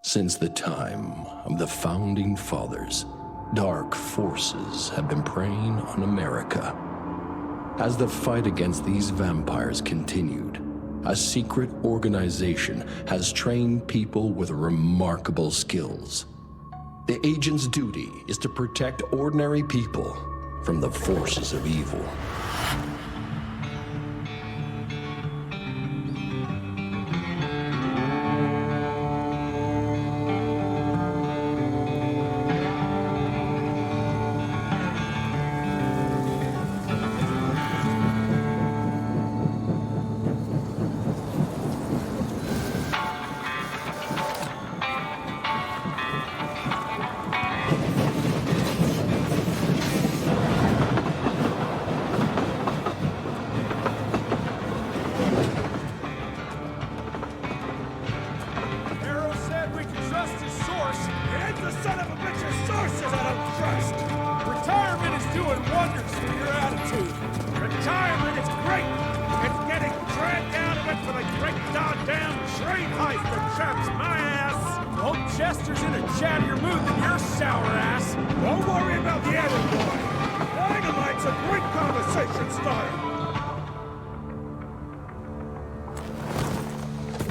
Since the time of the Founding Fathers, dark forces have been preying on America. As the fight against these vampires continued, a secret organization has trained people with remarkable skills. The agent's duty is to protect ordinary people from the forces of evil.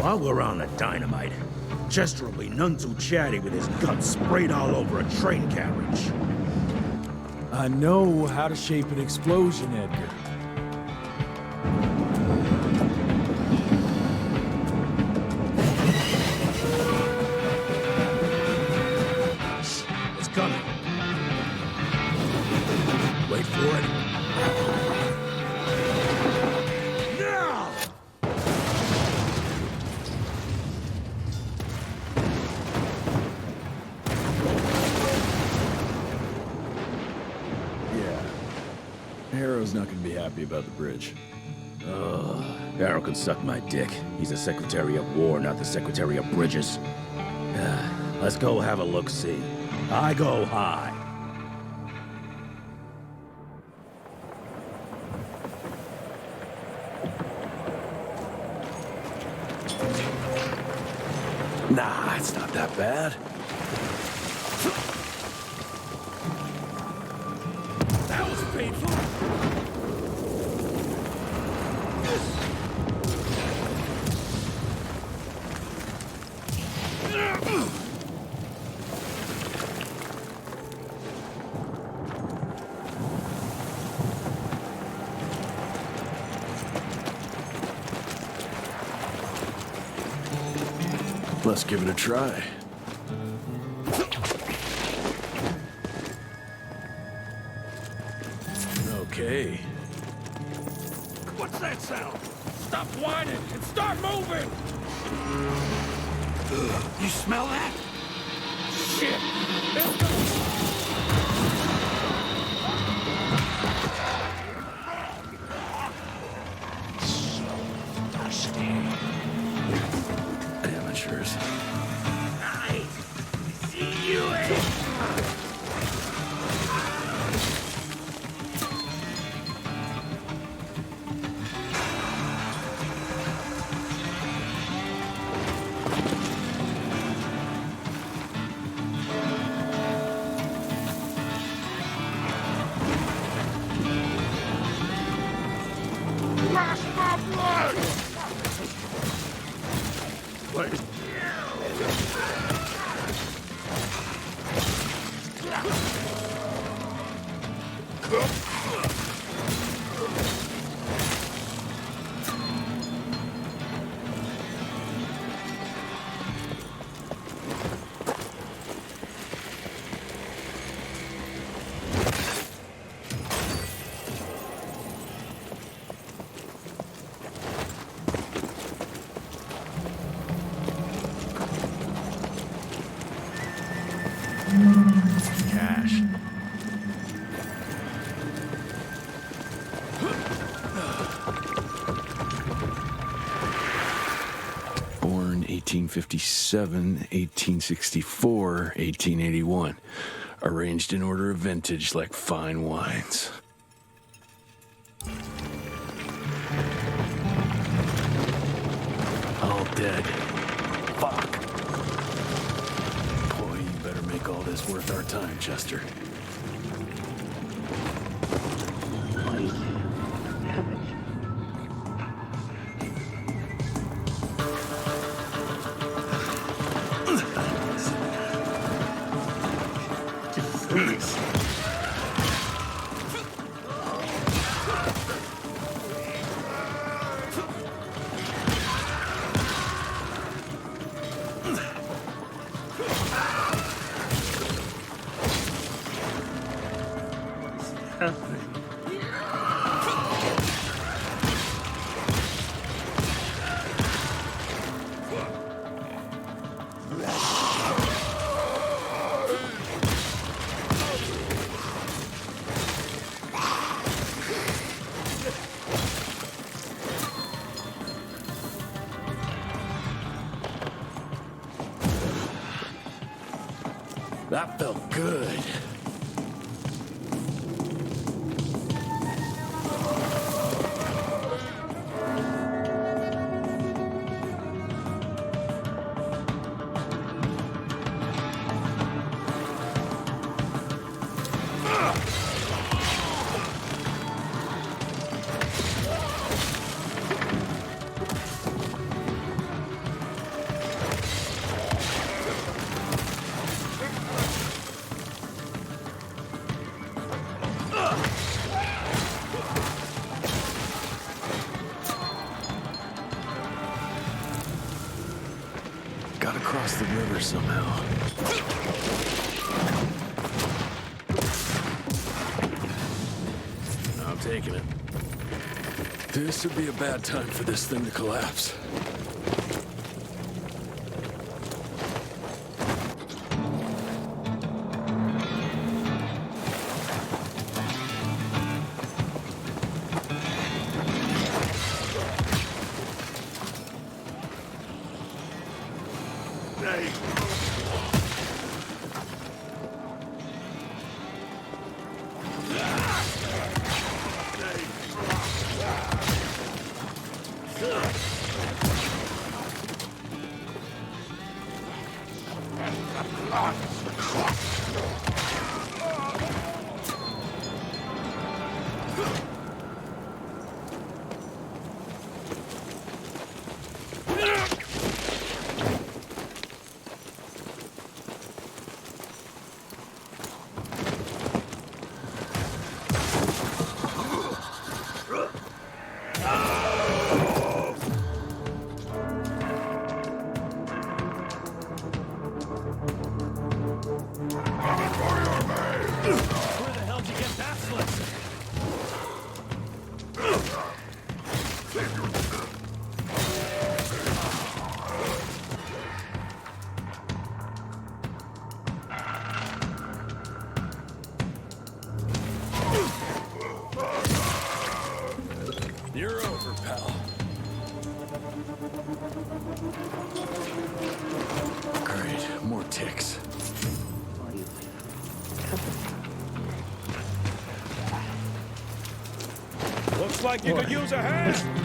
While we're on the dynamite, Chester will be none too chatty with his guts sprayed all over a train carriage. I know how to shape an explosion, Edgar. It's coming. Wait for it. Now! Harrow's not gonna be happy about the bridge. Harrow can suck my dick. He's the Secretary of War, not the Secretary of Bridges. Let's go have a look-see. I go high. Nah, it's not that bad. That was painful. Let's give it a try. Okay. What's that sound? Stop whining and start moving! You smell that? Shit! Amateurs. I see you in. Wait. Cash. Born 1857, 1864, 1881. Arranged in order of vintage like fine wines. All dead. Fuck. this worth our time, Chester? That felt good. Gotta cross the river somehow. I'm taking it. This would be a bad time for this thing to collapse. You're over, pal. Great, more ticks. Looks like you could use a hand.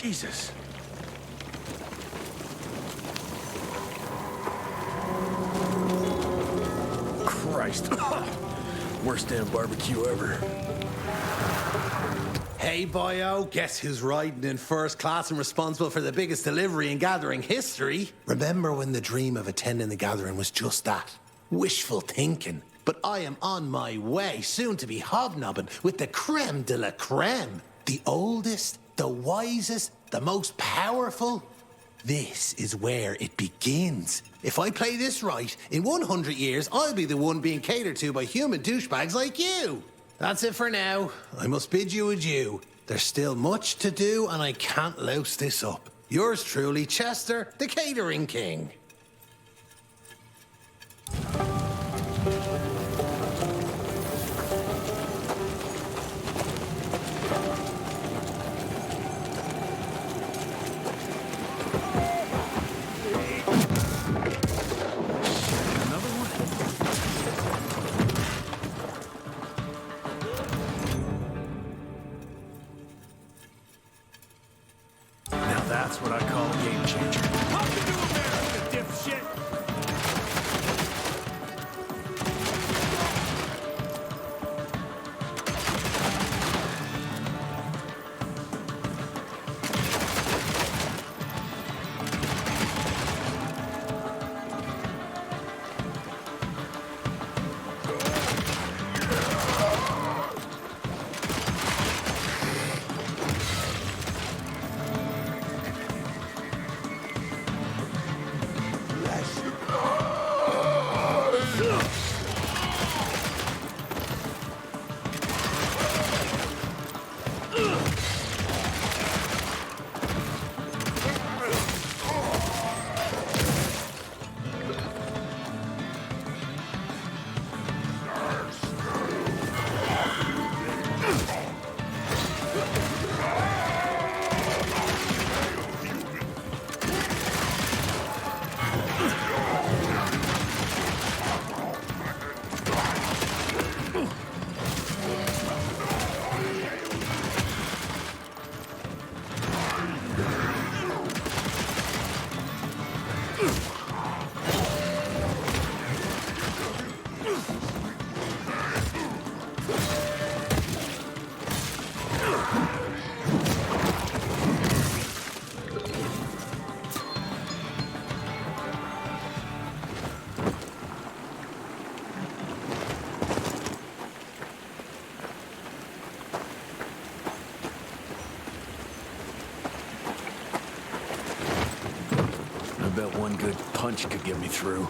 Jesus. Christ. Worst damn barbecue ever. Hey, boyo, guess who's riding in first class and responsible for the biggest delivery in gathering history? Remember when the dream of attending the gathering was just that? Wishful thinking. But I am on my way, soon to be hobnobbing with the creme de la creme. The oldest, the wisest, the most powerful. This is where it begins. If I play this right, in 100 years, I'll be the one being catered to by human douchebags like you. That's it for now. I must bid you adieu. There's still much to do, and I can't louse this up. Yours truly, Chester, the Catering King. That's what I call a game changer. Welcome to America, dipshit! I bet one good punch could get me through.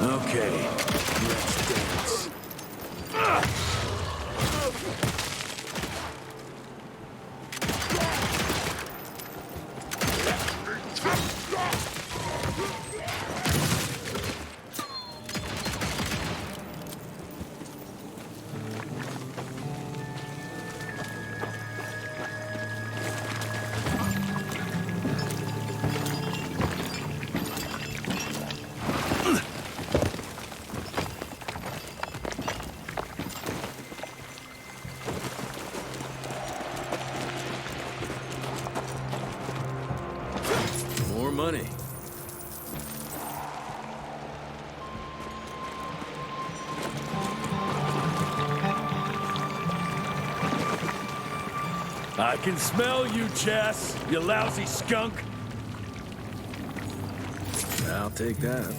Okay, let's dance. More money. I can smell you, Chess, you lousy skunk. I'll take that.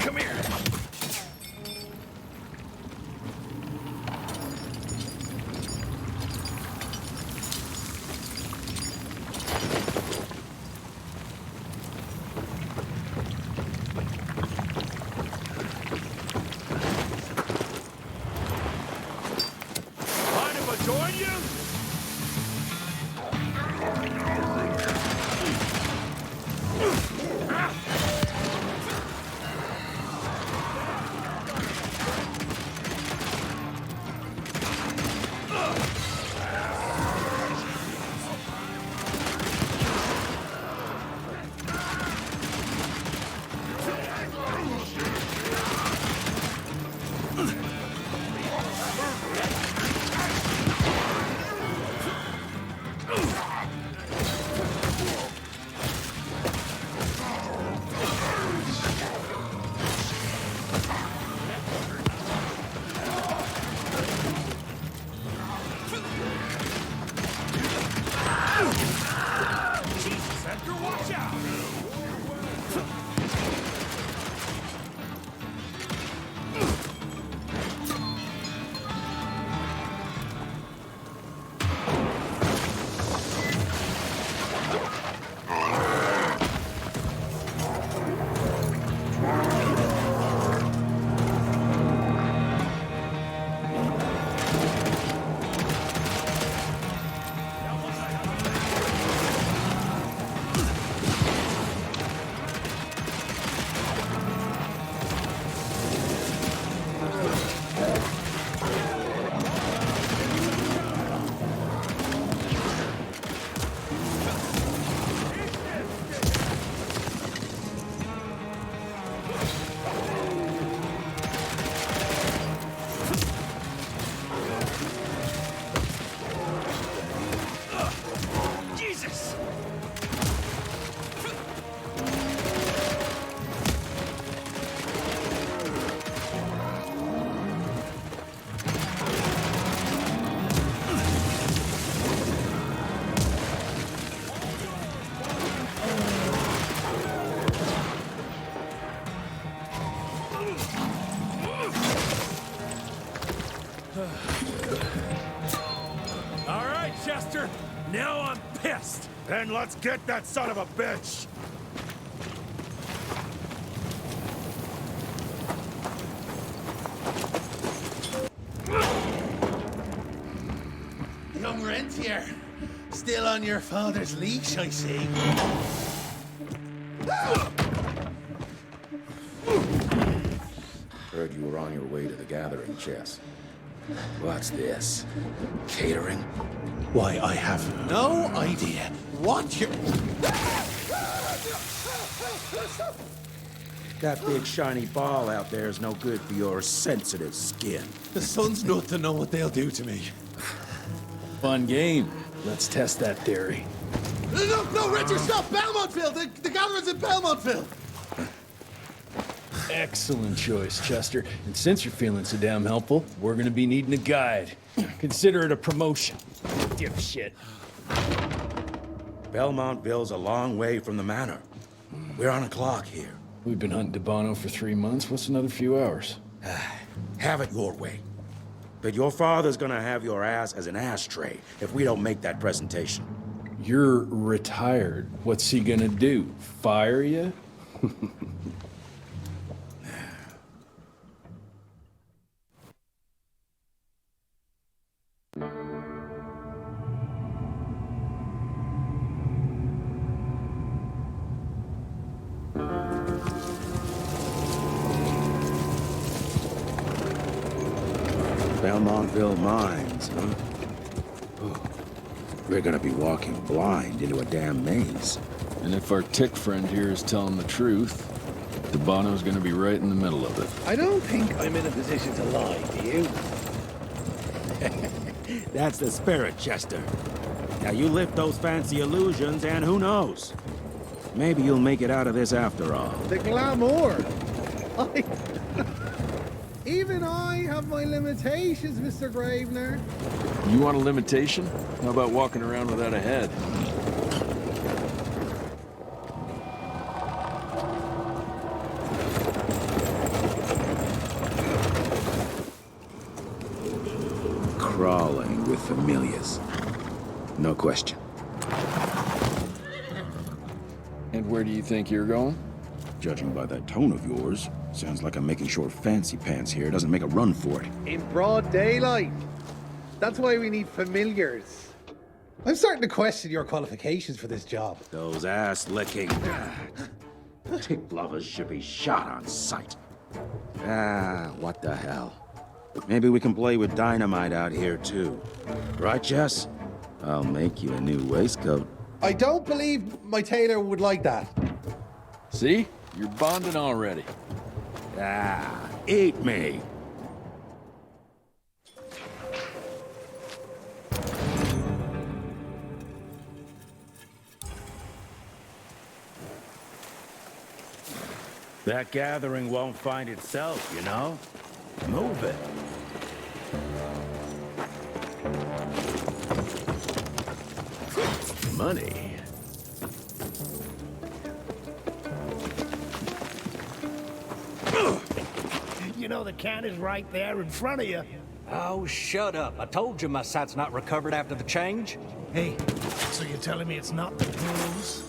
Come here. All right, Chester. Now I'm pissed. Then let's get that son of a bitch! Young rentier. Still on your father's leash, I see. Heard you were on your way to the gathering, Chess. What's this? Catering? Why, I have no idea what you're... That big shiny ball out there is no good for your sensitive skin. The sun's not to know what they'll do to me. Fun game. Let's test that theory. No, Richard, stop! Belmontville! The gathering's in Belmontville! Excellent choice, Chester. And since you're feeling so damn helpful, we're gonna be needing a guide. Consider it a promotion. Dipshit. Belmontville's a long way from the manor. We're on a clock here. We've been hunting Debano for 3 months. What's another few hours? Have it your way. But your father's gonna have your ass as an ashtray if we don't make that presentation. You're retired. What's he gonna do? Fire you? Belmontville Mines, huh? Oh, we're gonna be walking blind into a damn maze. And if our tick friend here is telling the truth, Debano's gonna be right in the middle of it. I don't think I'm in a position to lie, do you? That's the spirit, Chester. Now you lift those fancy illusions, and who knows? Maybe you'll make it out of this after all. The glamour! Even I have my limitations, Mr. Gravener. You want a limitation? How about walking around without a head? Crawling with familiars. No question. And where do you think you're going? Judging by that tone of yours, sounds like I'm making sure Fancy Pants here doesn't make a run for it. In broad daylight. That's why we need familiars. I'm starting to question your qualifications for this job. Those ass-licking tick lovers should be shot on sight. What the hell? Maybe we can play with dynamite out here, too. Right, Jess? I'll make you a new waistcoat. I don't believe my tailor would like that. See? You're bonding already. Eat me! That gathering won't find itself, you know? Move it. Money. You know the can is right there in front of you. Oh, shut up. I told you my sight's not recovered after the change. Hey, so you're telling me it's not the booze?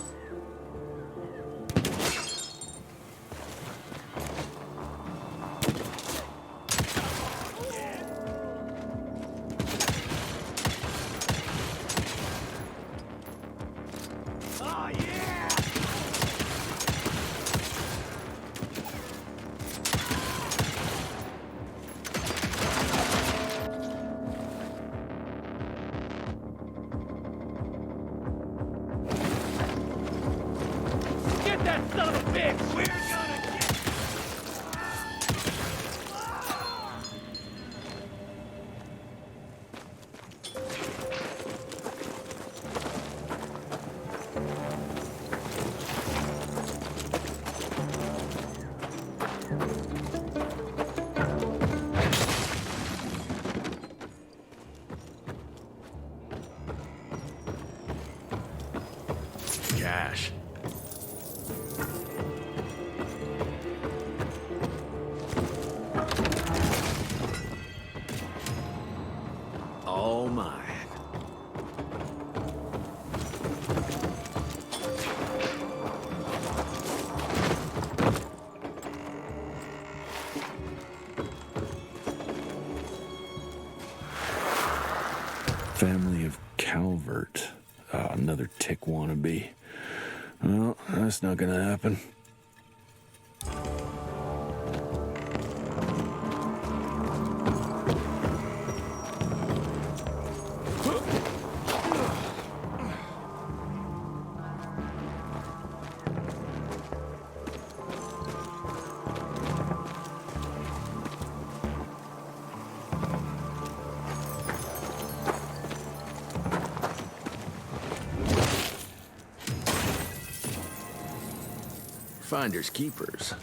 Oh, yeah! Get that son of a bitch! We're gonna get... Cash. Family of Calvert. Another tick wannabe. Well, that's not gonna happen. Finders keepers.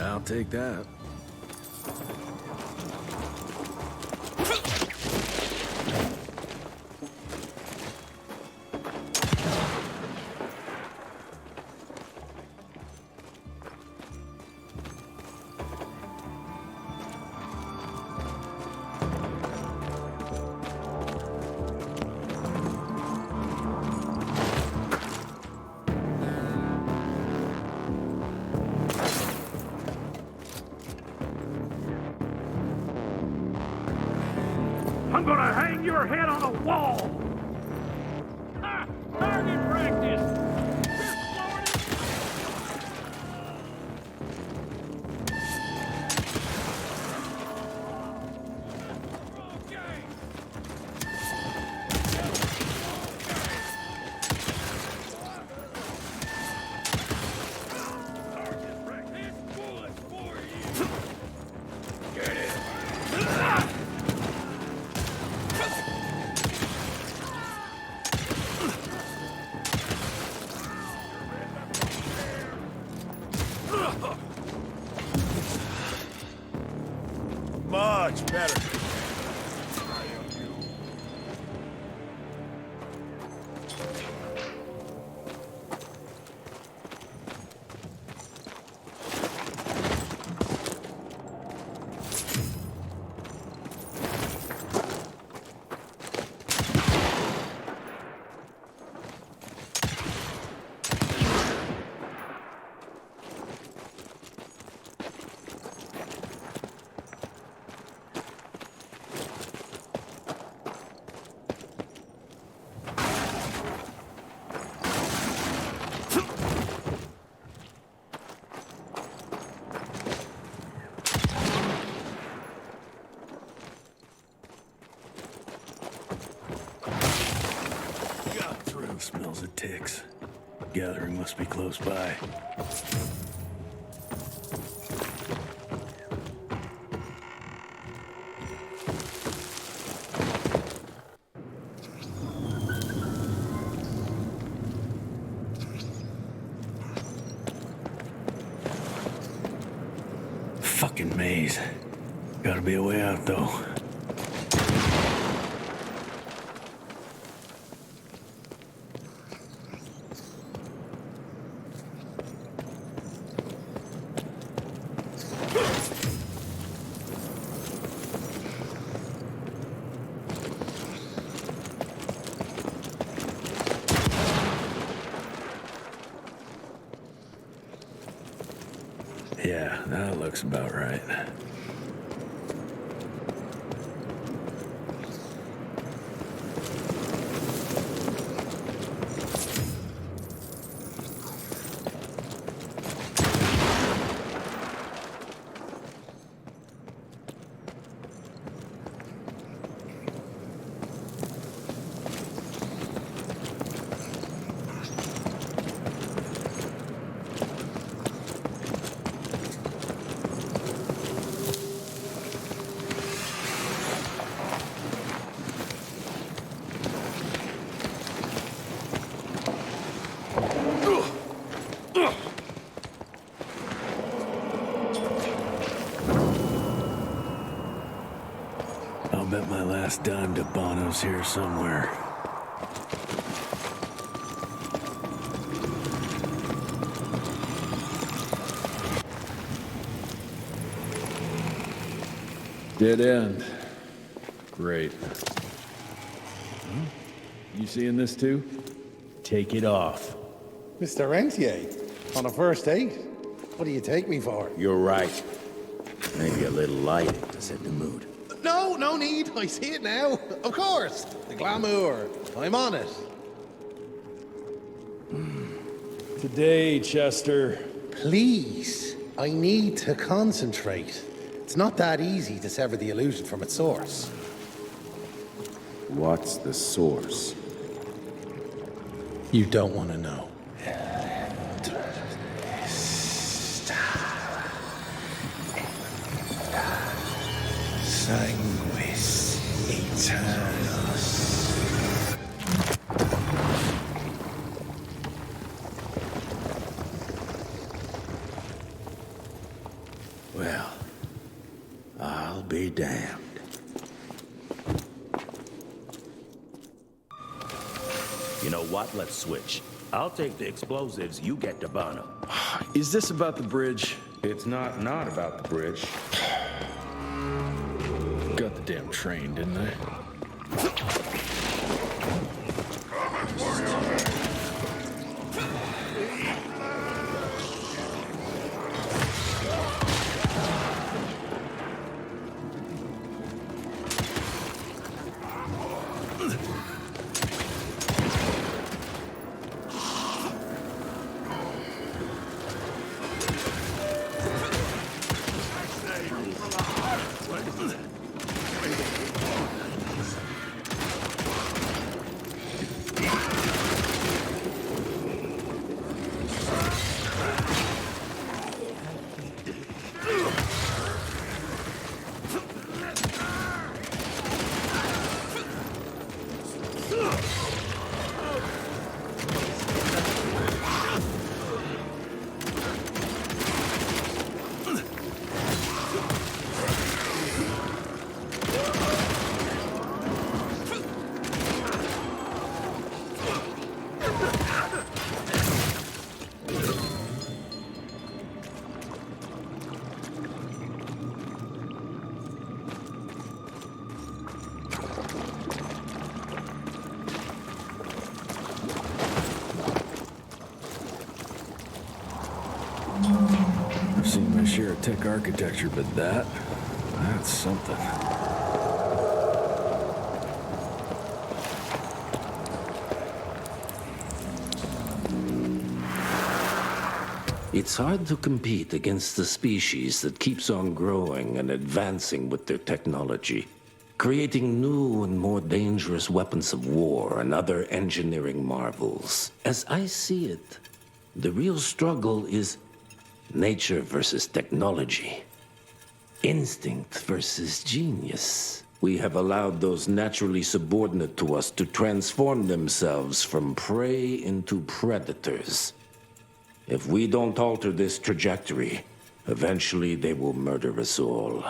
I'll take that. I'm gonna hang your head on a wall! Ah, target practice! Much better. Smells of ticks. Gathering must be close by. Fucking maze. Gotta be a way out, though. Yeah, that looks about right. bet my last dime to Bono's here somewhere. Dead end. Great. You seeing this too? Take it off. Mr. Rentier, on a first date? What do you take me for? You're right. Maybe a little lighting to set the mood. No, no need. I see it now. Of course. The glamour. I'm on it. Today, Chester. Please. I need to concentrate. It's not that easy to sever the illusion from its source. What's the source? You don't want to know. Sanguis Eternus. Well, I'll be damned. You know what? Let's switch. I'll take the explosives, you get to Bono. Is this about the bridge? It's not about the bridge. Got the damn train, didn't I? I've seen my share of tech architecture, but that's something. It's hard to compete against the species that keeps on growing and advancing with their technology, creating new and more dangerous weapons of war and other engineering marvels. As I see it, the real struggle is nature versus technology. Instinct versus genius. We have allowed those naturally subordinate to us to transform themselves from prey into predators. If we don't alter this trajectory, eventually they will murder us all.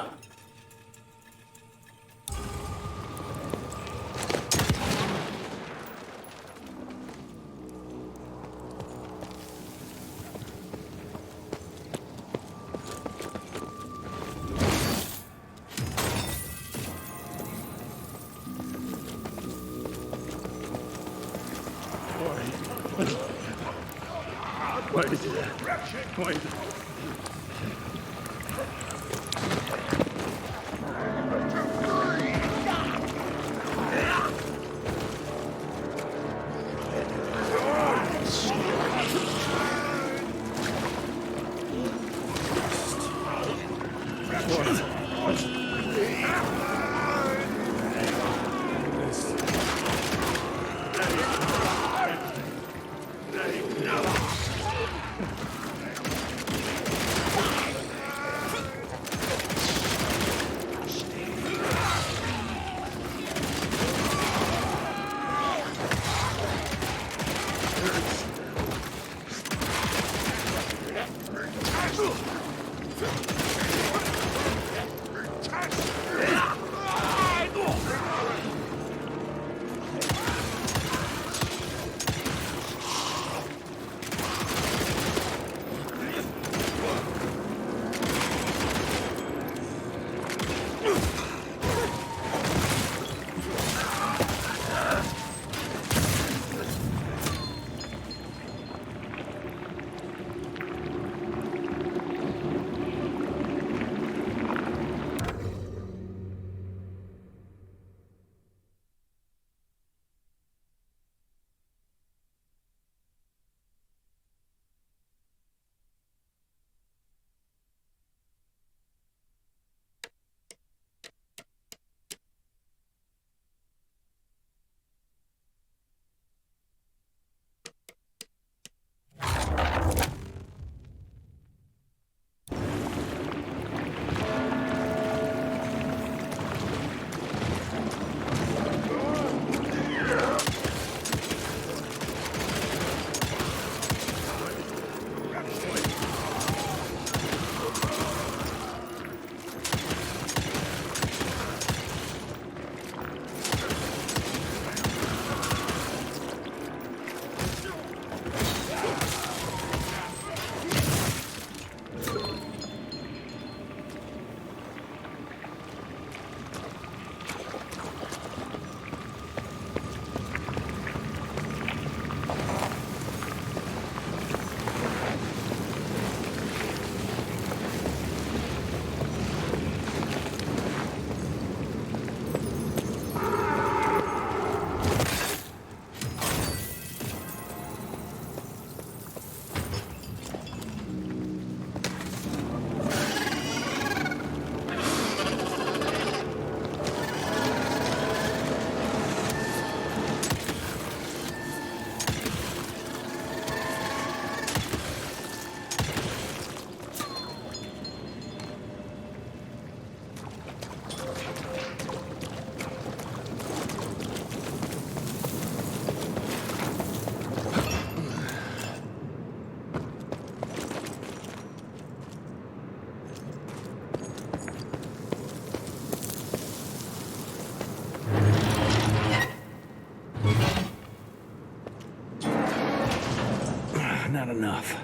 not enough.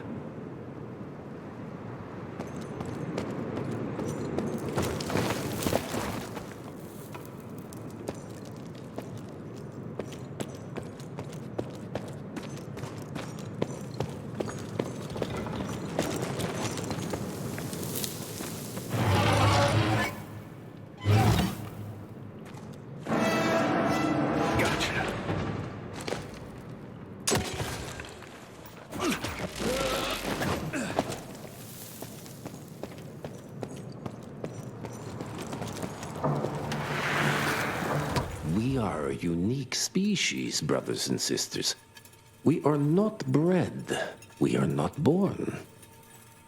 We are a unique species, brothers and sisters. We are not bred. We are not born.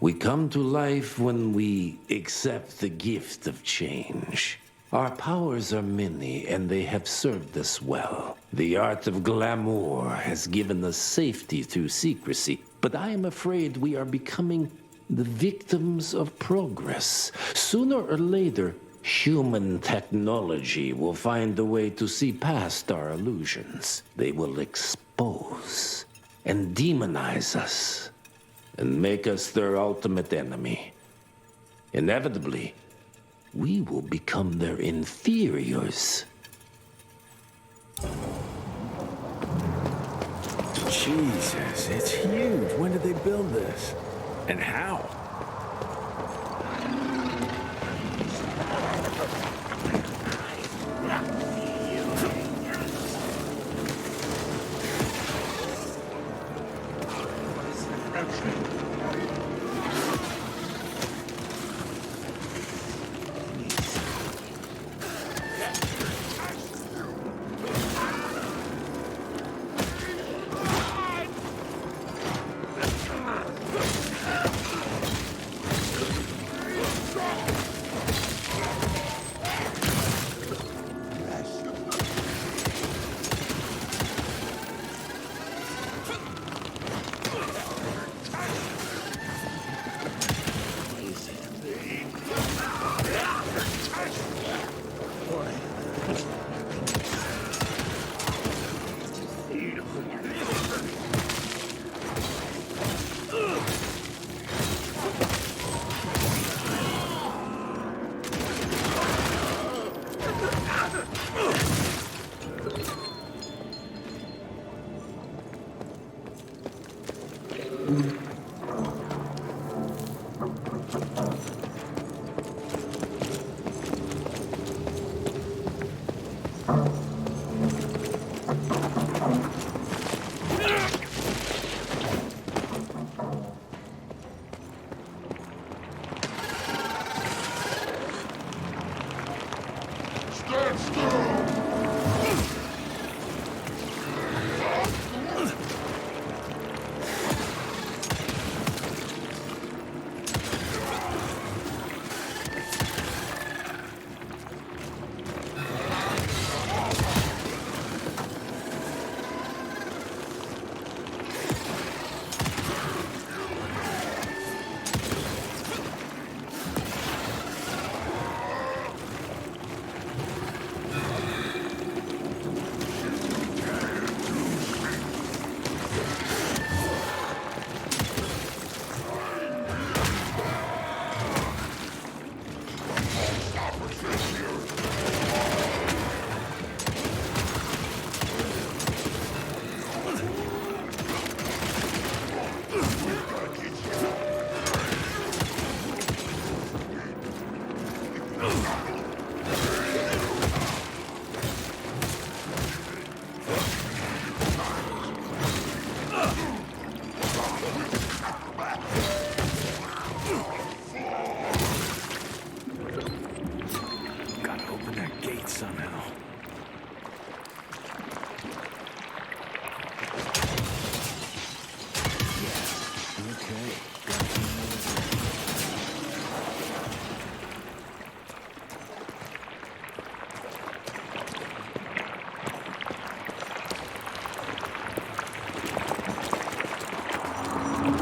We come to life when we accept the gift of change. Our powers are many, and they have served us well. The art of glamour has given us safety through secrecy, but I am afraid we are becoming the victims of progress. Sooner or later, human technology will find a way to see past our illusions. They will expose and demonize us and make us their ultimate enemy. Inevitably, we will become their inferiors. Jesus, it's huge. When did they build this? And how?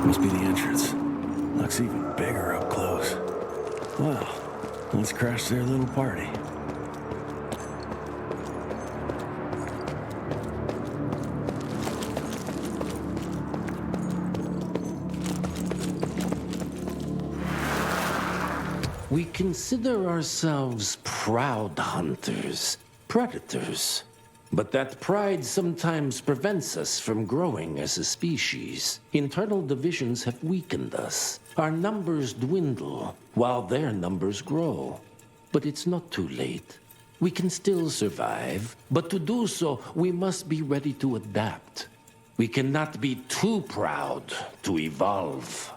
Must be the entrance. Looks even bigger up close. Well, let's crash their little party. We consider ourselves proud hunters, predators. But that pride sometimes prevents us from growing as a species. Internal divisions have weakened us. Our numbers dwindle, while their numbers grow. But it's not too late. We can still survive, but to do so, we must be ready to adapt. We cannot be too proud to evolve.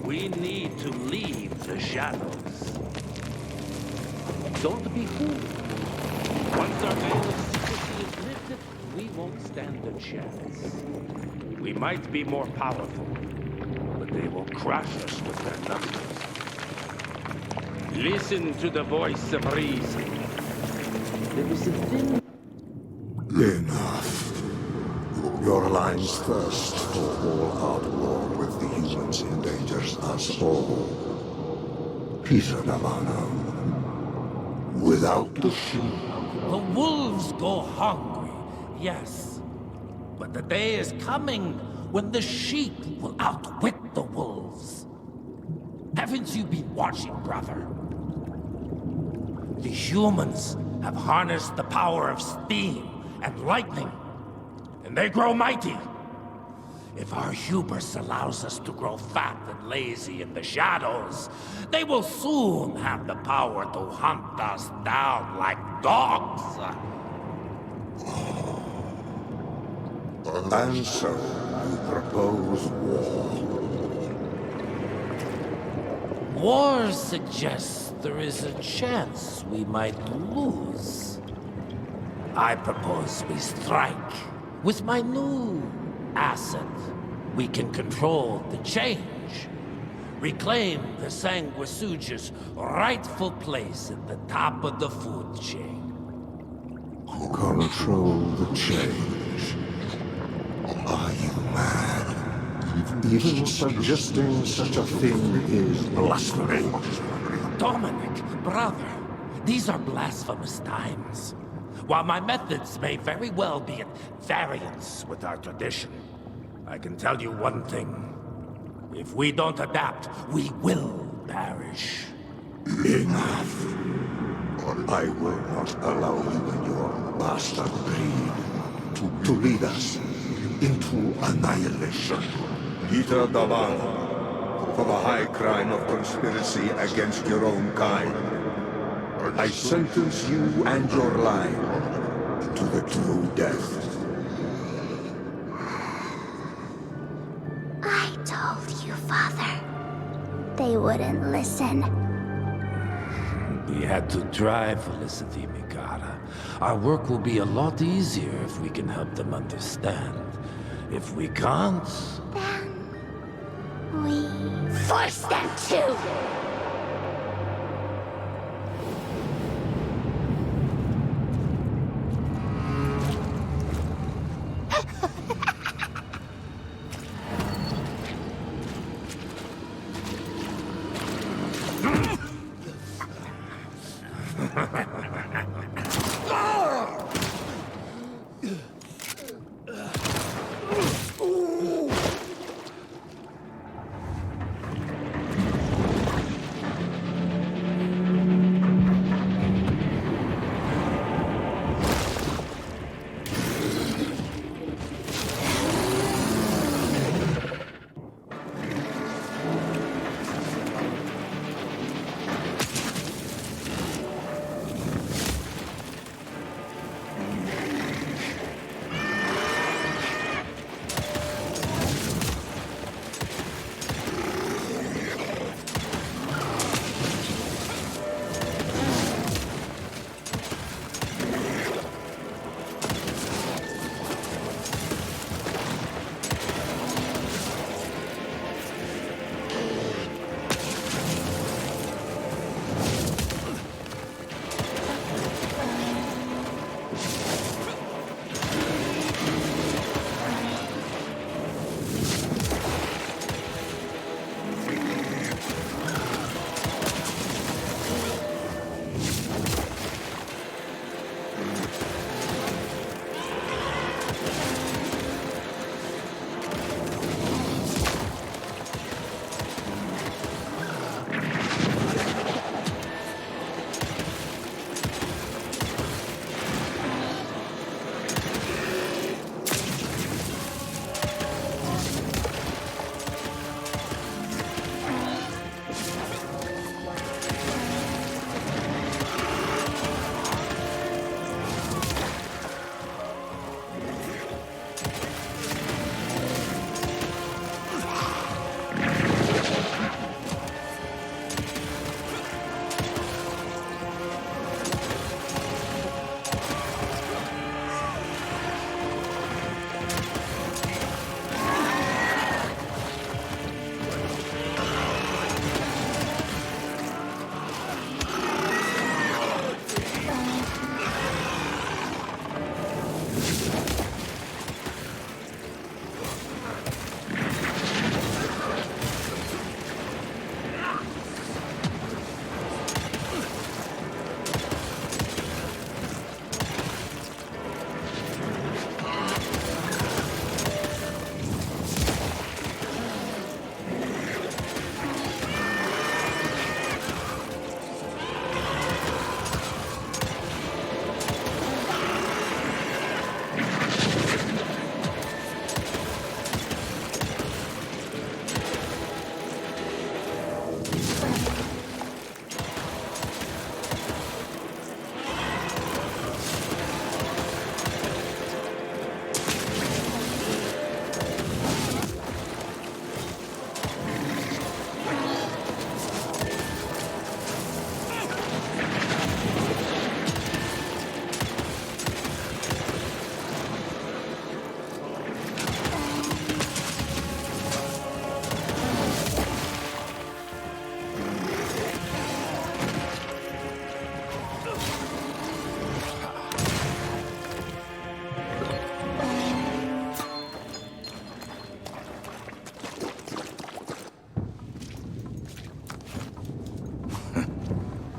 We need to leave the shadows. Don't be fooled. Once our veil of secrecy is lifted, we won't stand a chance. We might be more powerful, but they will crush us with their numbers. Listen to the voice of reason. There is a thin... Enough. Your alliance thirst for all-out war with the humans endangers us all. Peter Davano. Without the sheep. The wolves go hungry, yes. But the day is coming when the sheep will outwit the wolves. Haven't you been watching, brother? The humans have harnessed the power of steam and lightning, and they grow mighty. If our hubris allows us to grow fat and lazy in the shadows, they will soon have the power to hunt us down like dogs. And so, you propose war. War suggests there is a chance we might lose. I propose we strike. With my new asset, we can control the change. Reclaim the Sanguisuja's rightful place at the top of the food chain. Control the change. Are you mad? Even suggesting such a thing is blasphemy. Dominic, brother, these are blasphemous times. While my methods may very well be at variance with our tradition, I can tell you one thing. If we don't adapt, we will perish. Enough. I will not allow you and your bastard breed to lead us into annihilation. Peter Davano, for the high crime of conspiracy against your own kind, I sentence you and your line to the true death. I told you, Father. They wouldn't listen. We had to try, Felicity Mikata. Our work will be a lot easier if we can help them understand. If we can't... Then... we... force them to!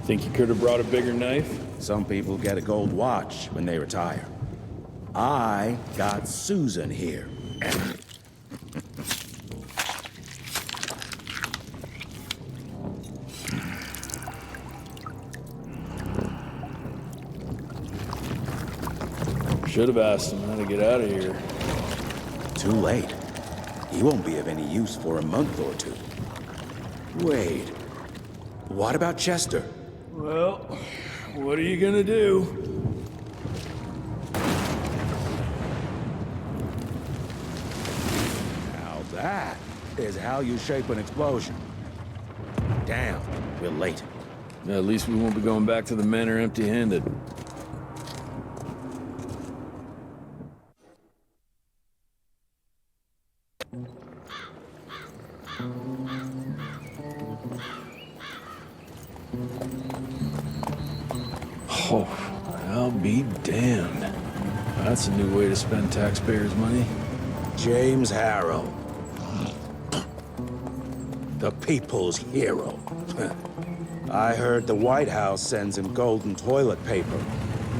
Think you could have brought a bigger knife? Some people get a gold watch when they retire. I got Susan here. Should have asked him how to get out of here. Too late. He won't be of any use for a month or two. Wait. What about Chester? Well, what are you gonna do? Now that is how you shape an explosion. Damn, we're late. At least we won't be going back to the manor empty-handed. Oh, I'll be damned. That's a new way to spend taxpayers' money. James Harrow. The people's hero. I heard the White House sends him golden toilet paper,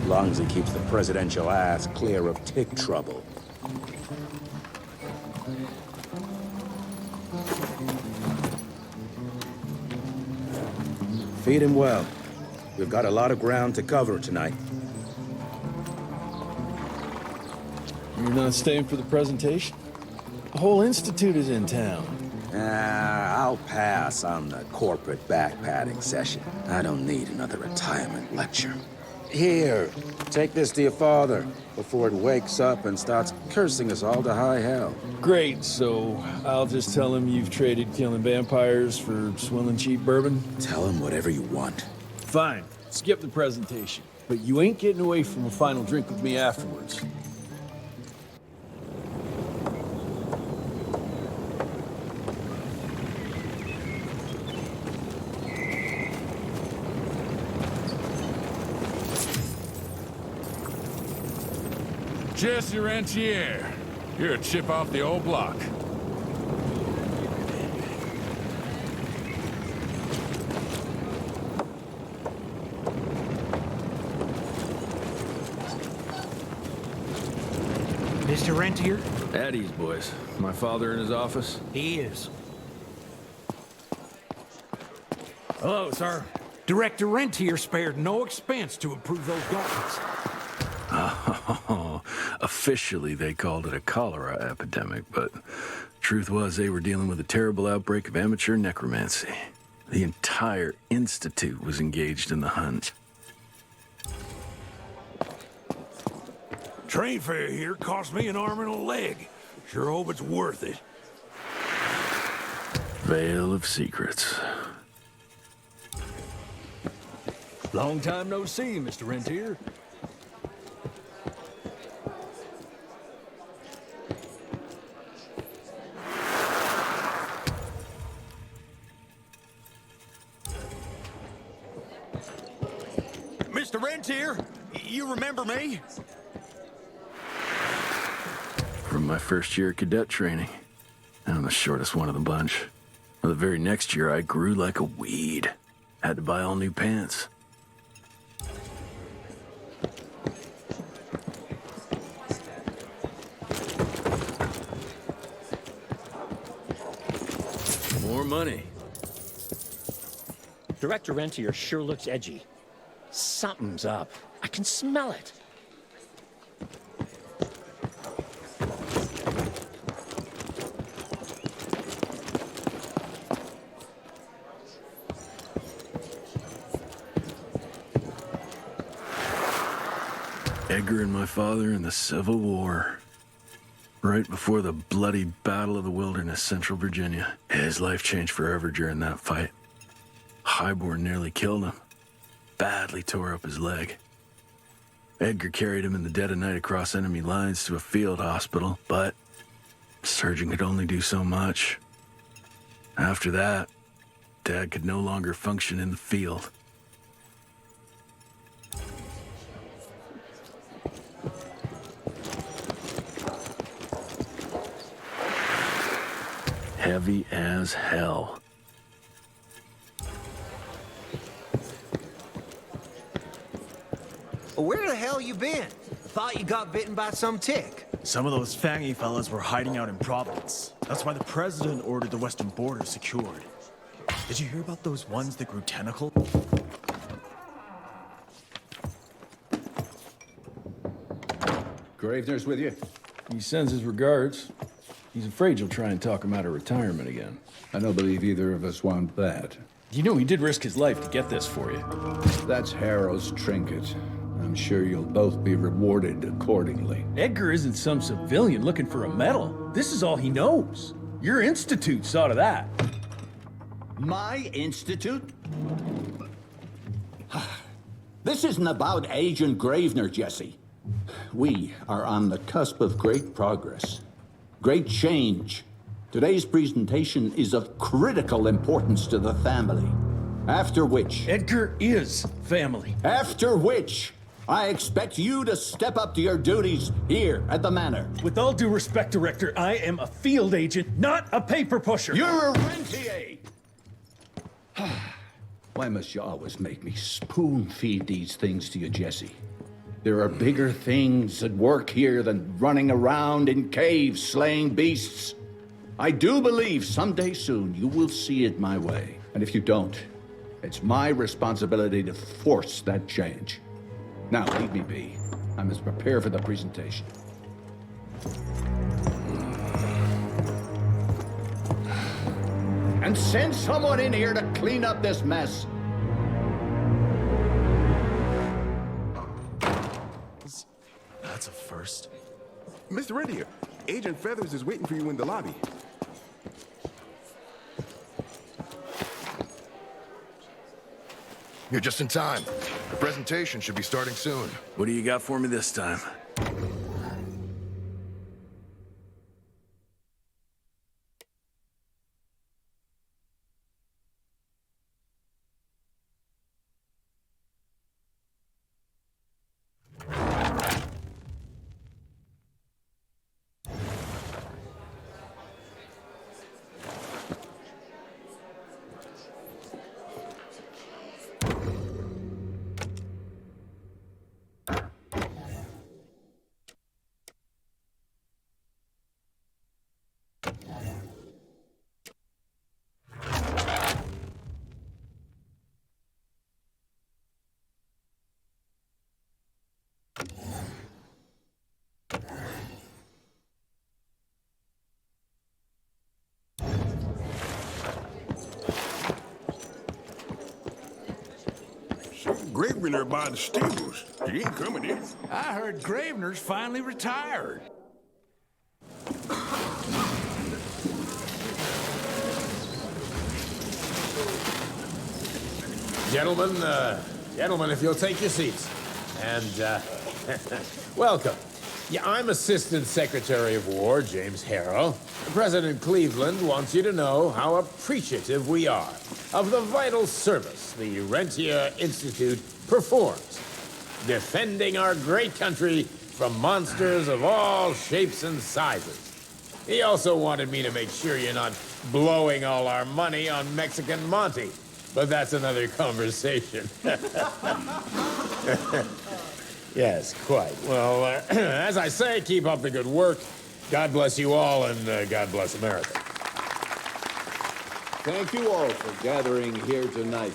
as long as he keeps the presidential ass clear of tick trouble. Feed him well. We've got a lot of ground to cover tonight. You're not staying for the presentation? The whole institute is in town. I'll pass on the corporate backpatting session. I don't need another retirement lecture. Here, take this to your father before it wakes up and starts cursing us all to high hell. Great, so I'll just tell him you've traded killing vampires for swilling cheap bourbon? Tell him whatever you want. Fine, skip the presentation. But you ain't getting away from a final drink with me afterwards. Jesse Rentier. You're a chip off the old block. Mr. Rentier? At ease, boys. My father in his office? He is. Hello, sir. Director Rentier spared no expense to approve those documents. Oh, officially they called it a cholera epidemic, but truth was they were dealing with a terrible outbreak of amateur necromancy. The entire institute was engaged in the hunt. Train fare here cost me an arm and a leg. Sure hope it's worth it. Veil of secrets. Long time no see, Mr. Rentier. Mr. Rentier, you remember me? From my first year of cadet training. I'm the shortest one of the bunch. Well, the very next year, I grew like a weed. Had to buy all new pants. More money. Director Rentier sure looks edgy. Something's up. I can smell it. Edgar and my father in the Civil War. Right before the bloody Battle of the Wilderness, Central Virginia. His life changed forever during that fight. Highborn nearly killed him. Badly tore up his leg. Edgar carried him in the dead of night across enemy lines to a field hospital, but the surgeon could only do so much. After that, Dad could no longer function in the field. Heavy as hell. Where the hell you been? Thought you got bitten by some tick. Some of those fangy fellas were hiding out in Providence. That's why the president ordered the western border secured. Did you hear about those ones that grew tentacles? Gravener's with you? He sends his regards. He's afraid you'll try and talk him out of retirement again. I don't believe either of us want that. You know he did risk his life to get this for you. That's Harrow's trinket. I'm sure you'll both be rewarded accordingly. Edgar isn't some civilian looking for a medal. This is all he knows. Your institute saw to that. My institute? This isn't about Agent Gravener, Jesse. We are on the cusp of great progress. Great change. Today's presentation is of critical importance to the family. After which... Edgar is family. After which, I expect you to step up to your duties here at the Manor. With all due respect, Director, I am a field agent, not a paper pusher. You're a rentier! Why must you always make me spoon-feed these things to you, Jesse? There are bigger things at work here than running around in caves slaying beasts. I do believe someday soon you will see it my way. And if you don't, it's my responsibility to force that change. Now, leave me be. I must prepare for the presentation. And send someone in here to clean up this mess. That's a first. Mr. Rentier, Agent Feathers is waiting for you in the lobby. You're just in time. The presentation should be starting soon. What do you got for me this time? Gravener by the stables. He ain't coming in. I heard Gravener's finally retired. Gentlemen, if you'll take your seats. And, welcome. Yeah, I'm Assistant Secretary of War, James Harrow. President Cleveland wants you to know how appreciative we are of the vital service the Rentier Institute performs, defending our great country from monsters of all shapes and sizes. He also wanted me to make sure you're not blowing all our money on Mexican Monty, but that's another conversation. Yes, quite. Well, as I say, keep up the good work. God bless you all, and God bless America. Thank you all for gathering here tonight.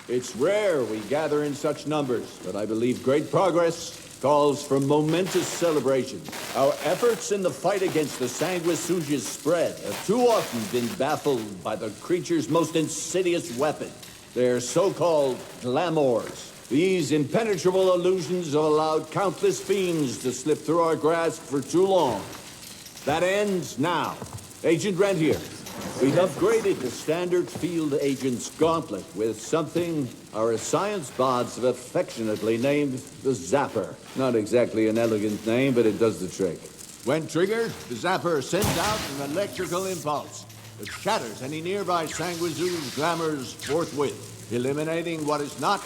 It's rare we gather in such numbers, but I believe great progress calls for momentous celebration. Our efforts in the fight against the sanguisuga's spread have too often been baffled by the creature's most insidious weapon, their so-called glamours. These impenetrable illusions have allowed countless fiends to slip through our grasp for too long. That ends now. Agent Rentier, we've upgraded the standard field agent's gauntlet with something our science bots have affectionately named the Zapper. Not exactly an elegant name, but it does the trick. When triggered, the Zapper sends out an electrical impulse that shatters any nearby sanguizoos glamours forthwith, eliminating what is not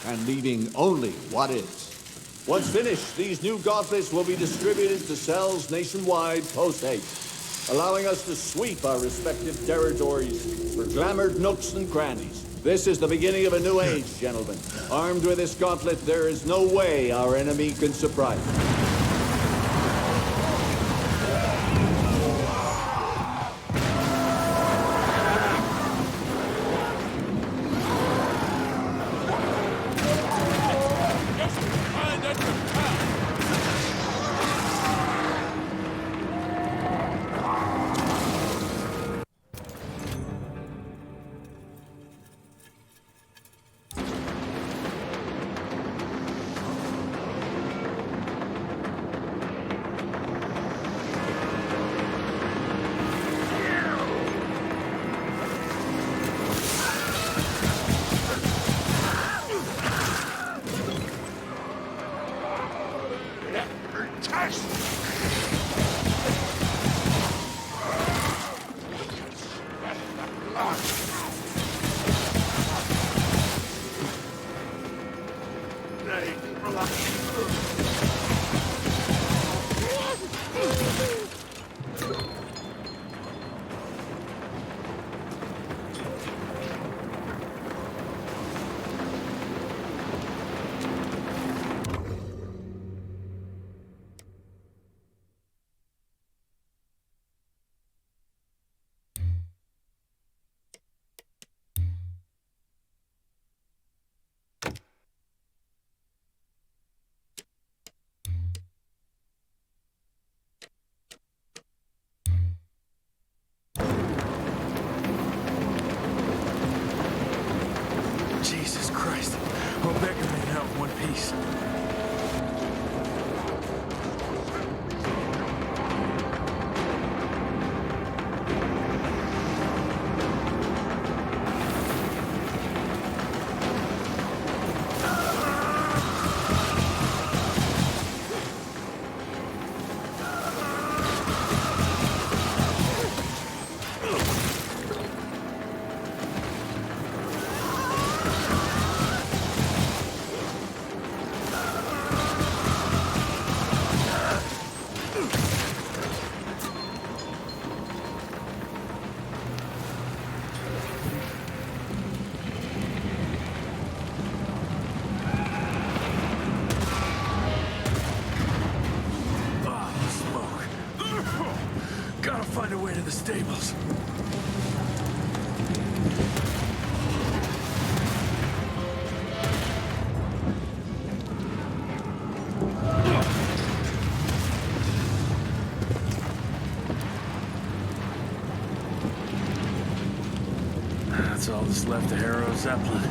and leaving only what is. Once finished, these new gauntlets will be distributed to cells nationwide post-haste, allowing us to sweep our respective territories for glamored nooks and crannies. This is the beginning of a new age, gentlemen. Armed with this gauntlet, there is no way our enemy can surprise us. Jesus Christ. Hope that can make it out in one piece. Gotta find a way to the stables. That's all that's left of Harrow Zeppelin.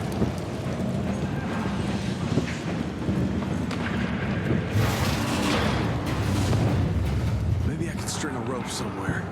String a rope somewhere.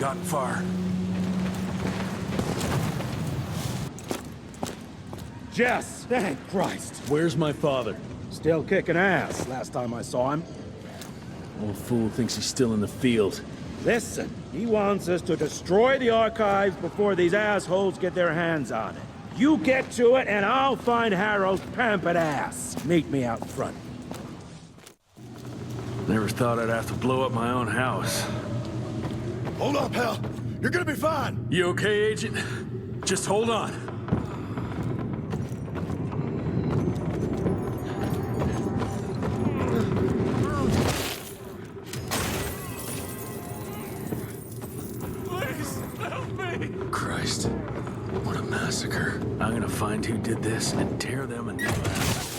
gotten far. Jess, thank Christ. Where's my father? Still kicking ass, last time I saw him. Old fool thinks he's still in the field. Listen, he wants us to destroy the archives before these assholes get their hands on it. You get to it, and I'll find Harrow's pampered ass. Meet me out front. Never thought I'd have to blow up my own house. Hold up, pal. You're gonna be fine. You okay, Agent? Just hold on. Please, help me! Christ, what a massacre. I'm gonna find who did this and tear them a new ass.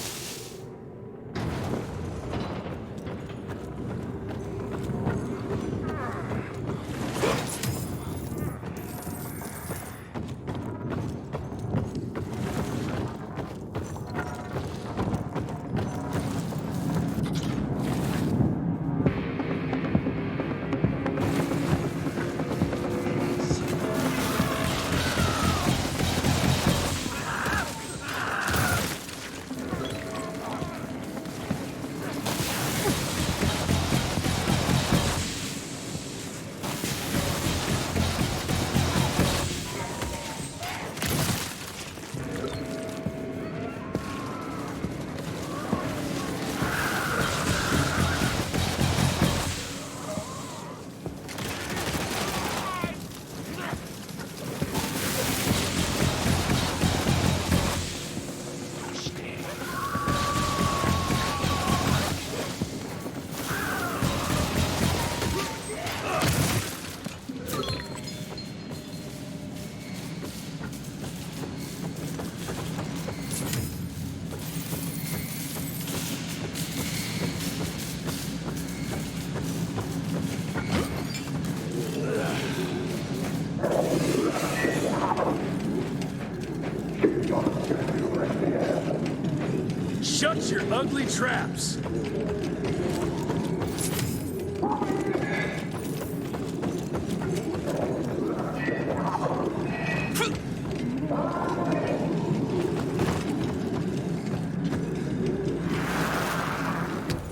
Shut your ugly traps!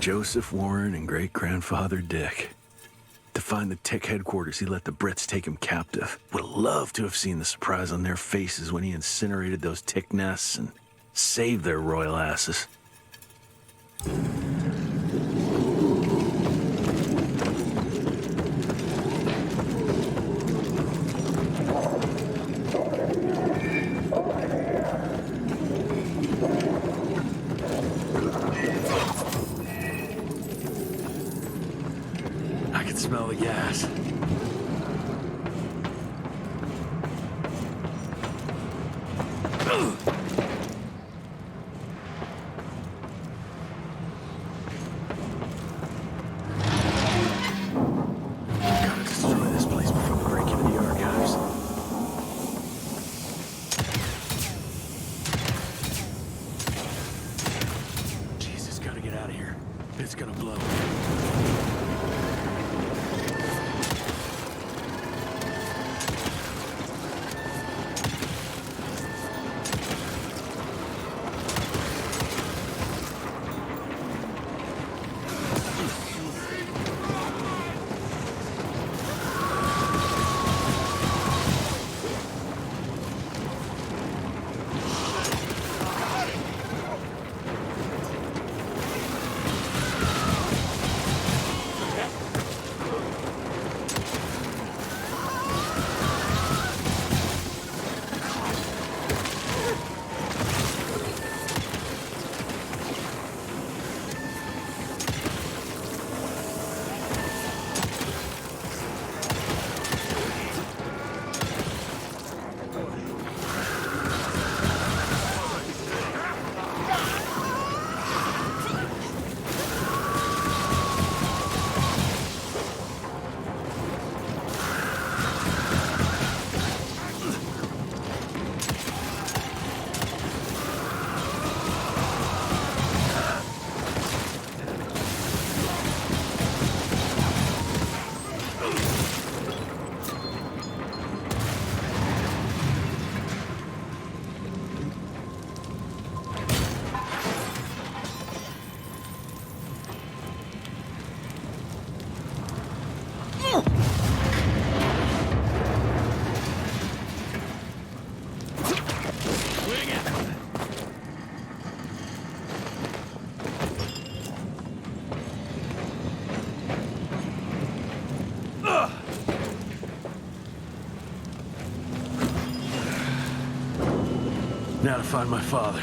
Joseph Warren and great-grandfather Dick. To find the Tick headquarters, he let the Brits take him captive. Would have loved to have seen the surprise on their faces when he incinerated those Tick nests and saved their royal asses. I can smell the gas. Gotta destroy this place before we break into the archives. Jesus, gotta get out of here. It's gonna blow. Now to find my father.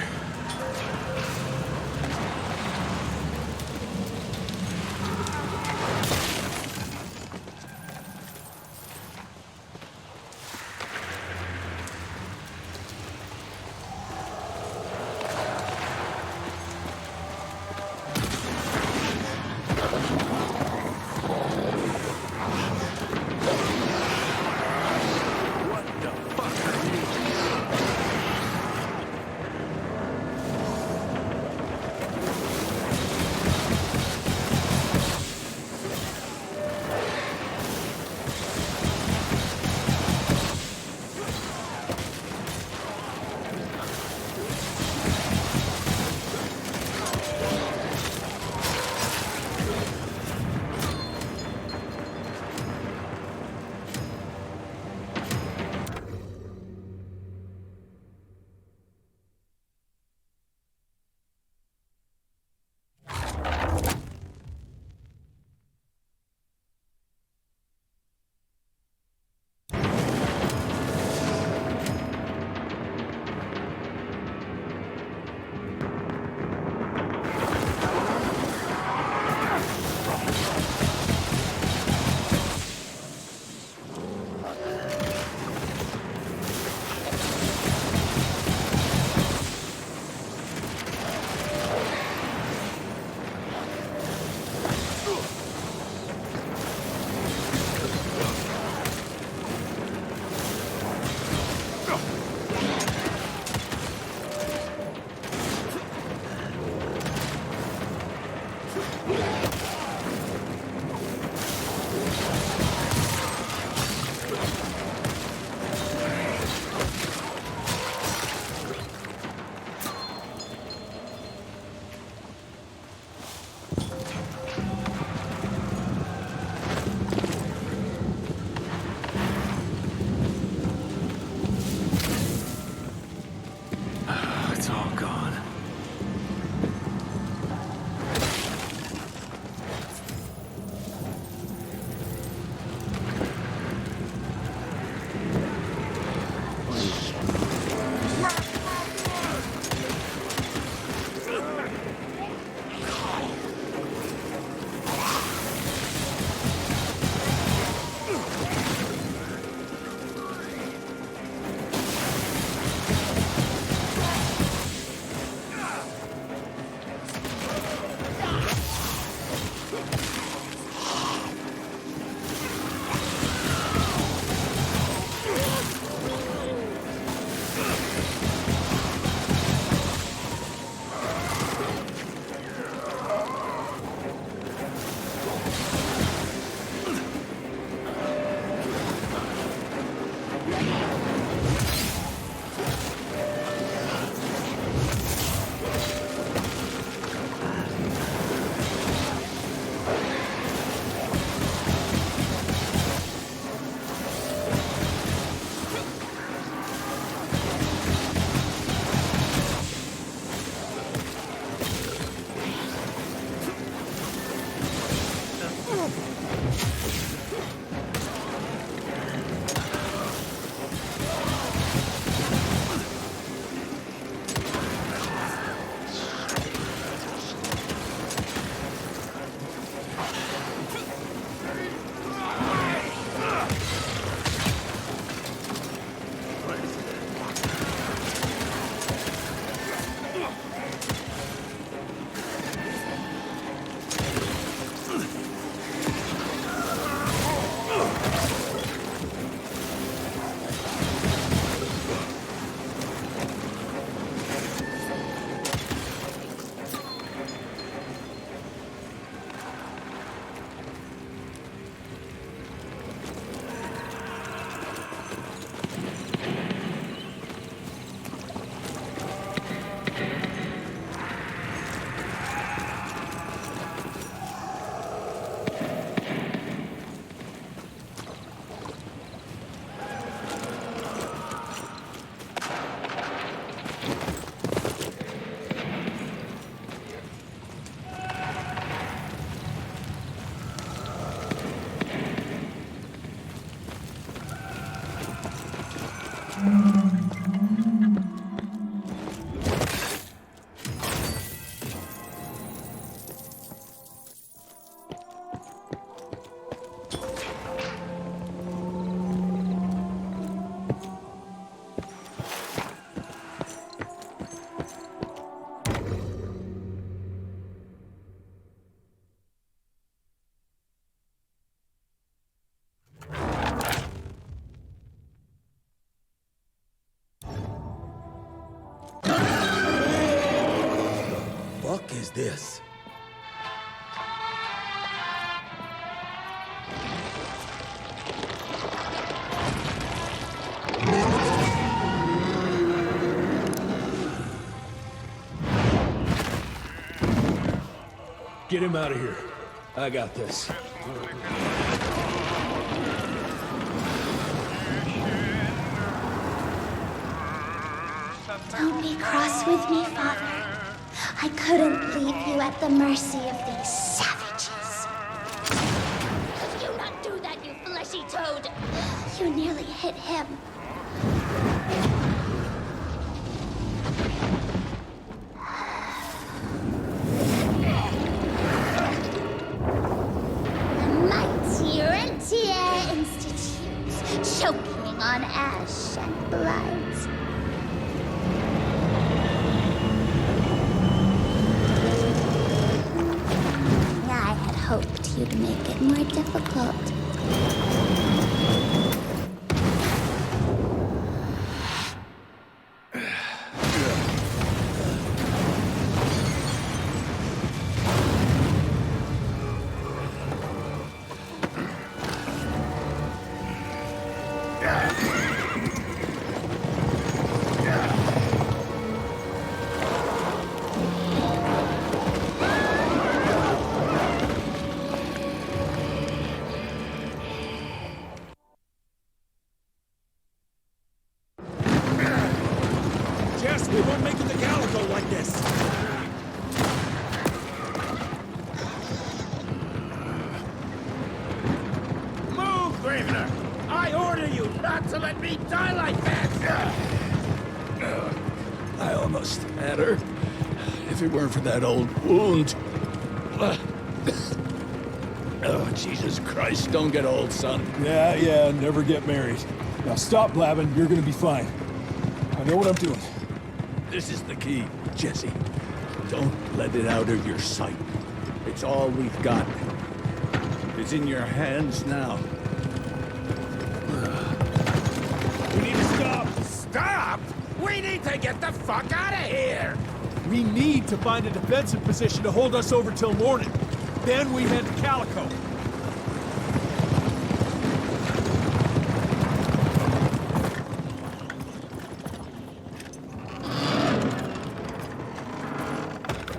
this. Get him out of here. I got this. Don't be cross with me, Father. I couldn't leave you at the mercy of these savages. Do not do that, you fleshy toad! You nearly hit him. The mighty Rentier Institute, choking on ash and blood. I had hoped you'd make it more difficult. Jess, we won't make it to Calico like this. Move, Gravener! I order you not to let me die like that! I almost had her. If it weren't for that old wound. Oh, Jesus Christ, don't get old, son. Yeah, never get married. Now stop blabbing, you're gonna be fine. I know what I'm doing. This is the key, Jesse. Don't let it out of your sight. It's all we've got. It's in your hands now. We need to stop. Stop? We need to get the fuck out of here! We need to find a defensive position to hold us over till morning. Then we head to Calico.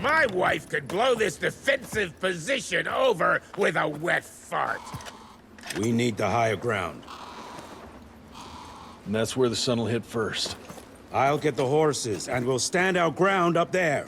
My wife could blow this defensive position over with a wet fart. We need the higher ground. And that's where the sun will hit first. I'll get the horses, and we'll stand our ground up there.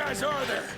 guys are there?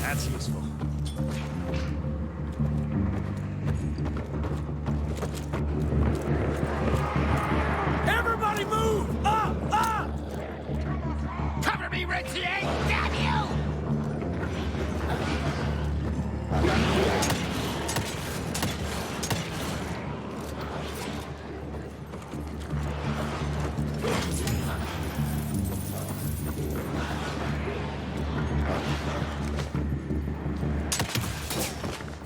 That's useful. Everybody move! Up! Up! Cover me, Rentier! Damn you!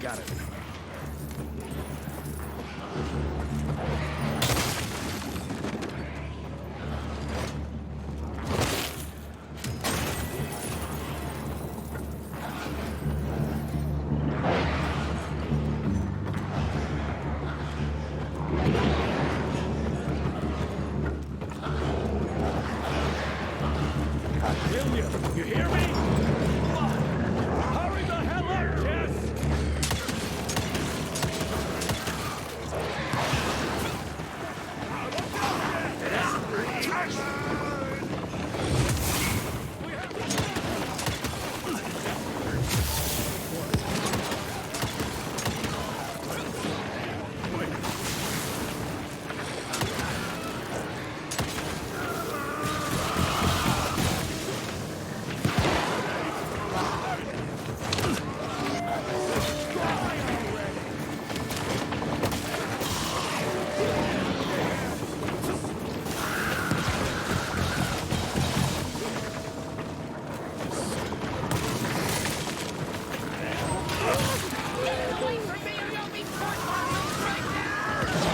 Got it. William, you hear me? Hurry the hell up, Jess!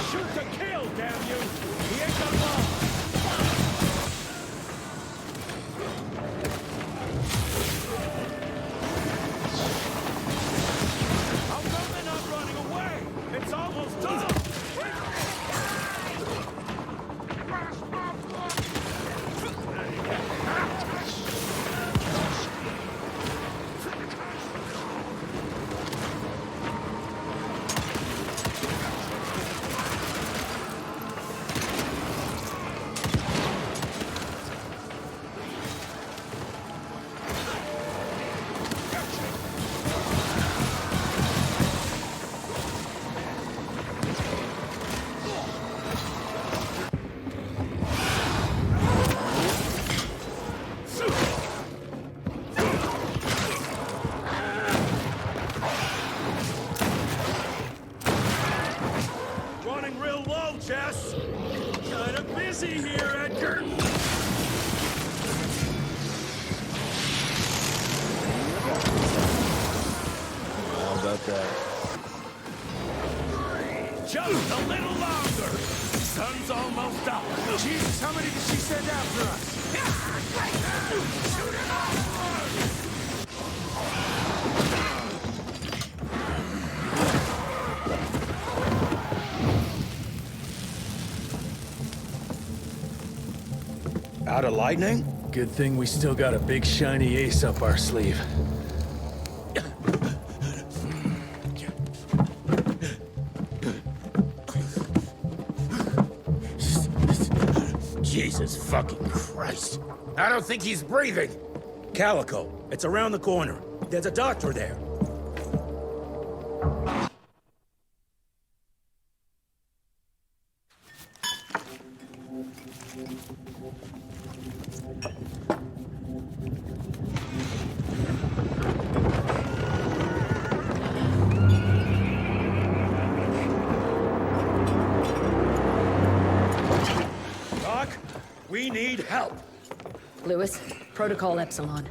Shoot to kill, damn you! He ain't got long! How come they're not running away? It's almost done! Running real low, Jess! Kinda busy here, Edgar! How about that? Just a little longer! Sun's almost up! Jesus, how many did she send after us? Out of lightning? Good thing we still got a big shiny ace up our sleeve. Jesus fucking Christ! I don't think he's breathing. Calico, it's around the corner. There's a doctor there. Doc, we need help. Lewis, Protocol Epsilon.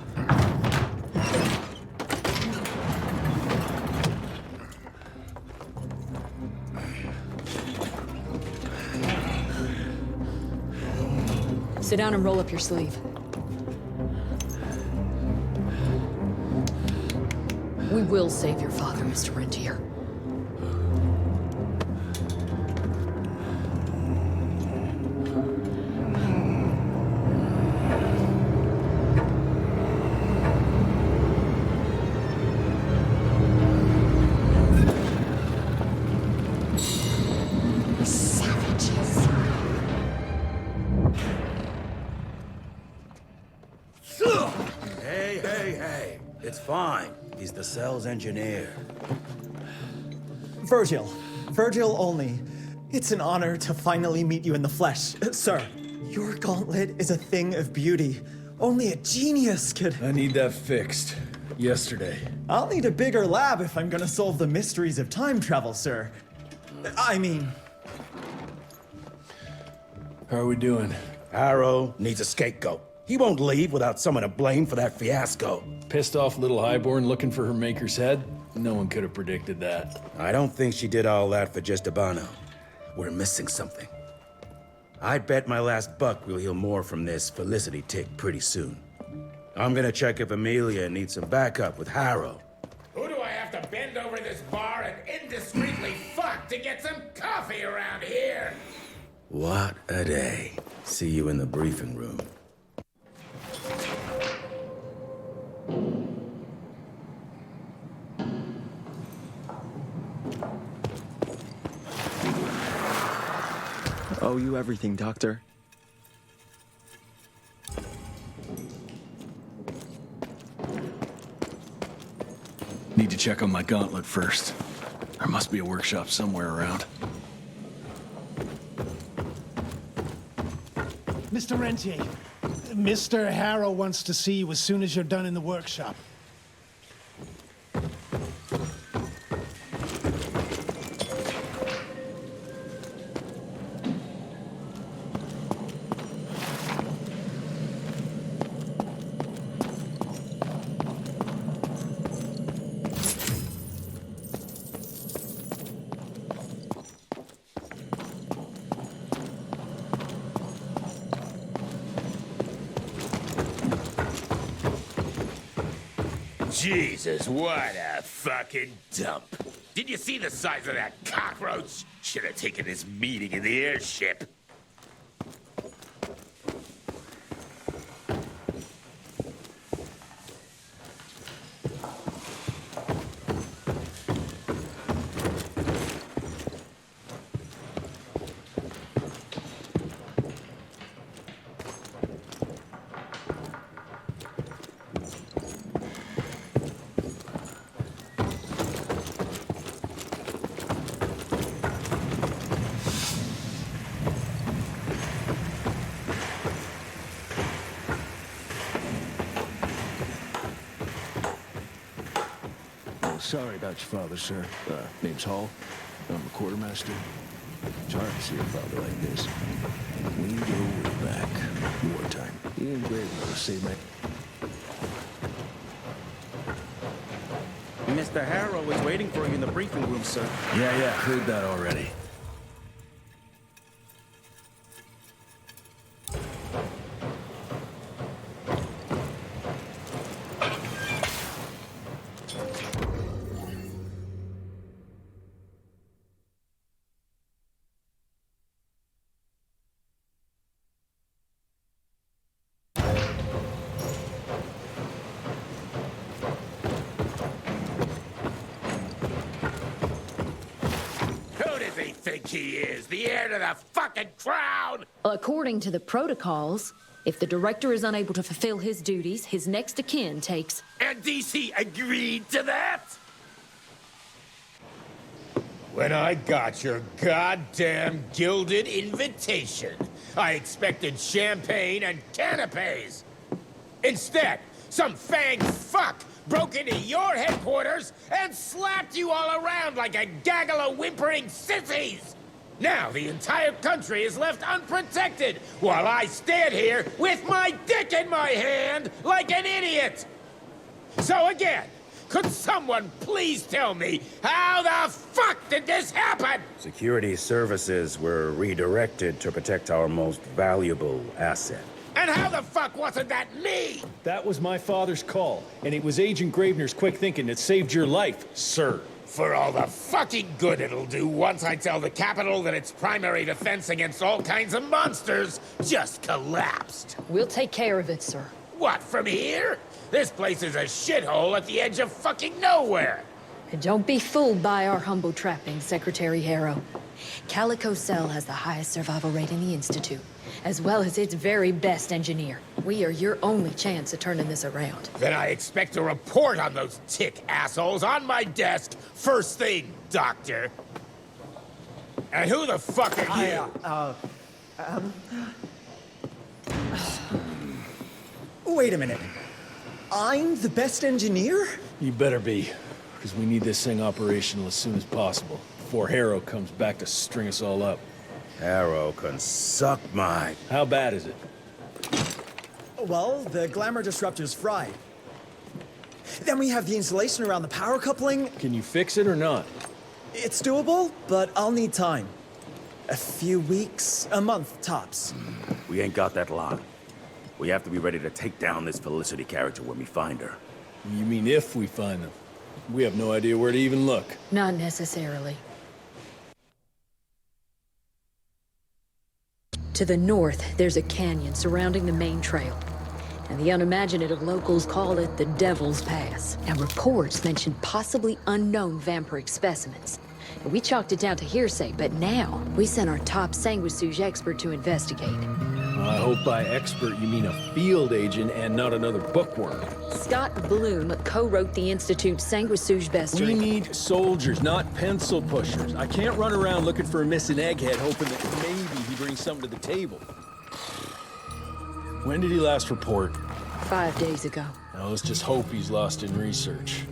Sit down and roll up your sleeve. We will save your father, Mr. Rentier. Hey. It's fine. He's the cell's engineer. Virgil. Virgil only. It's an honor to finally meet you in the flesh. Sir, your gauntlet is a thing of beauty. Only a genius could... I need that fixed. Yesterday. I'll need a bigger lab if I'm gonna solve the mysteries of time travel, sir. I mean... How are we doing? Harrow needs a scapegoat. He won't leave without someone to blame for that fiasco. Pissed off little highborn looking for her maker's head? No one could have predicted that. I don't think she did all that for just Abano. We're missing something. I'd bet my last buck we'll hear more from this Felicity tick pretty soon. I'm gonna check if Amelia needs some backup with Harrow. Who do I have to bend over this bar and indiscreetly fuck to get some coffee around here? What a day. See you in the briefing room. Owe you everything, Doctor. Need to check on my gauntlet first. There must be a workshop somewhere around. Mr. Rentier, Mr. Harrow wants to see you as soon as you're done in the workshop. Jesus, what a fucking dump. Did you see the size of that cockroach? Should have taken this meeting in the airship. Sorry about your father, sir. Name's Hall. I'm a quartermaster. It's hard to see a father like this. We go way back. Wartime. He ain't brave enough to save me. Mr. Harrow is waiting for you in the briefing room, sir. Yeah, heard that already. He is the heir to the fucking crown! According to the protocols, if the director is unable to fulfill his duties, his next of kin takes... And DC agreed to that? When I got your goddamn gilded invitation, I expected champagne and canapes. Instead, some fang fuck broke into your headquarters and slapped you all around like a gaggle of whimpering sissies! Now the entire country is left unprotected while I stand here with my dick in my hand like an idiot! So again, could someone please tell me how the fuck did this happen? Security services were redirected to protect our most valuable asset. And how the fuck wasn't that me? That was my father's call, and it was Agent Gravener's quick thinking that saved your life, sir. For all the fucking good it'll do once I tell the Capitol that its primary defense against all kinds of monsters just collapsed. We'll take care of it, sir. What, from here? This place is a shithole at the edge of fucking nowhere. And don't be fooled by our humble trappings, Secretary Harrow. Calico Cell has the highest survival rate in the Institute, as well as its very best engineer. We are your only chance of turning this around. Then I expect a report on those tick assholes on my desk first thing, Doctor. And who the fuck are you? Wait a minute. I'm the best engineer? You better be, because we need this thing operational as soon as possible, before Harrow comes back to string us all up. Harrow can suck my... How bad is it? Well, the glamour disruptor's fried. Then we have the insulation around the power coupling. Can you fix it or not? It's doable, but I'll need time. A few weeks, a month, tops. We ain't got that long. We have to be ready to take down this Felicity character when we find her. You mean if we find them? We have no idea where to even look. Not necessarily. To the north, there's a canyon surrounding the main trail. And the unimaginative locals call it the Devil's Pass. Now, reports mention possibly unknown vampiric specimens. And we chalked it down to hearsay, but now we sent our top sanguisuge expert to investigate. I hope by expert you mean a field agent and not another bookworm. Scott Bloom co-wrote the Institute's sanguisuge bestiary. We need soldiers, not pencil pushers. I can't run around looking for a missing egghead hoping that maybe he brings something to the table. When did he last report? 5 days ago. Now let's just hope he's lost in research.